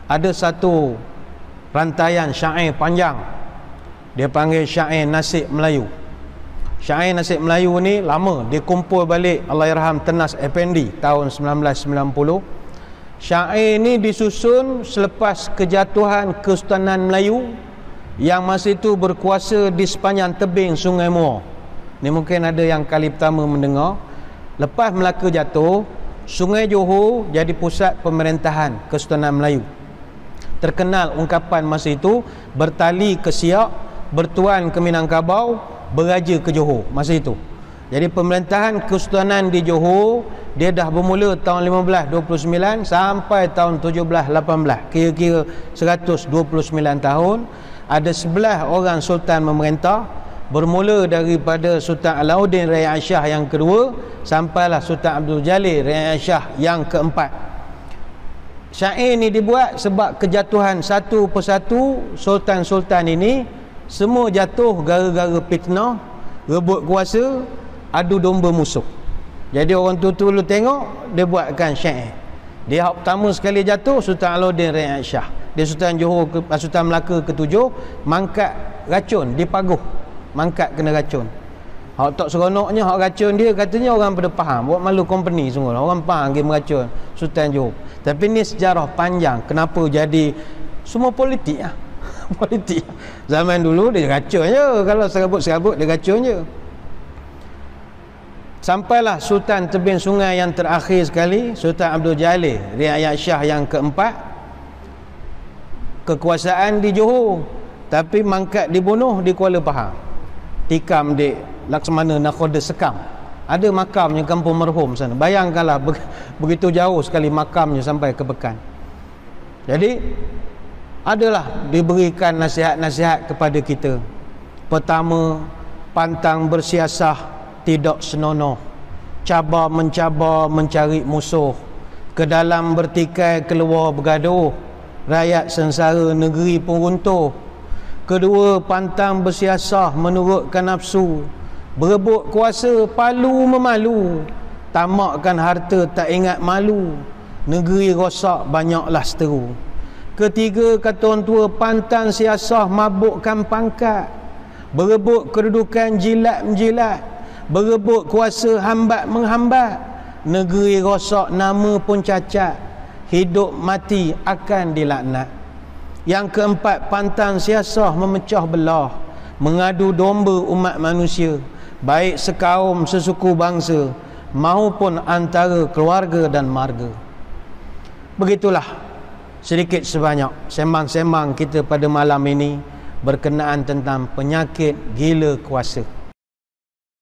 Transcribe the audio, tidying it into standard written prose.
ada satu rantaian syair panjang, dia panggil syair Nasib Melayu. Syair Nasib Melayu ni lama, dia kumpul balik Allahyarham Tenas Effendi tahun 1990. Syair ni disusun selepas kejatuhan Kesultanan Melayu yang masa itu berkuasa di sepanjang tebing Sungai Muar. Ni mungkin ada yang kali pertama mendengar. Lepas Melaka jatuh, Sungai Johor jadi pusat pemerintahan Kesultanan Melayu. Terkenal ungkapan masa itu, bertali ke Siak, bertuan ke Minangkabau, beraja ke Johor masa itu. Jadi pemerintahan Kesultanan di Johor dia dah bermula tahun 1529 sampai tahun 1718, kira-kira 129 tahun. Ada 11 orang sultan memerintah, bermula daripada Sultan Alauddin Raya Shah yang kedua sampailah Sultan Abdul Jalil Raya Shah yang keempat. Syair ni dibuat sebab kejatuhan satu persatu sultan-sultan ini semua jatuh gara-gara fitnah, rebut kuasa, adu domba musuh. Jadi orang tu lu tengok, dia buatkan syair. Dia hak pertama sekali jatuh Sultan Alauddin Raya Shah. Dia Sultan Johor Sultan Melaka ketujuh, mangkat racun di Paguh. Mangkat kena racun. Hak tak seronoknya hak racun dia, katanya orang pada faham, buat malu company semua. Orang faham game racun Sultan Johor. Tapi ni sejarah panjang kenapa jadi semua politik lah. Politik. Zaman dulu dia racun je, kalau serabut-serabut dia racun je. Sampailah Sultan Tebing Sungai yang terakhir sekali, Sultan Abdul Jalil Raya Shah yang keempat. Kekuasaan di Johor, tapi mangkat dibunuh di Kuala Pahang. Tikam di Laksamana Nakhoda Sekam. Ada makamnya kampung merhum sana. Bayangkanlah begitu jauh sekali makamnya sampai ke Pekan. Jadi adalah diberikan nasihat-nasihat kepada kita. Pertama, pantang bersiasah, tidak senonoh. Cabar mencabar mencari musuh. Ke dalam bertikai, keluar bergaduh. Rakyat sengsara, negeri pun runtuh. Kedua, pantang bersiasah menurutkan nafsu. Berebut kuasa, palu memalu. Tamakkan harta, tak ingat malu. Negeri rosak, banyaklah seteru. Ketiga, kata orang tua, pantang siasah mabukkan pangkat. Berebut kedudukan, jilat menjilat. Berebut kuasa, hambat menghambat. Negeri rosak, nama pun cacat. Hidup mati akan dilaknat. Yang keempat, pantang siasah memecah belah, mengadu domba umat manusia, baik sekaum, sesuku bangsa maupun antara keluarga dan marga. Begitulah sedikit sebanyak sembang-sembang kita pada malam ini berkenaan tentang penyakit gila kuasa.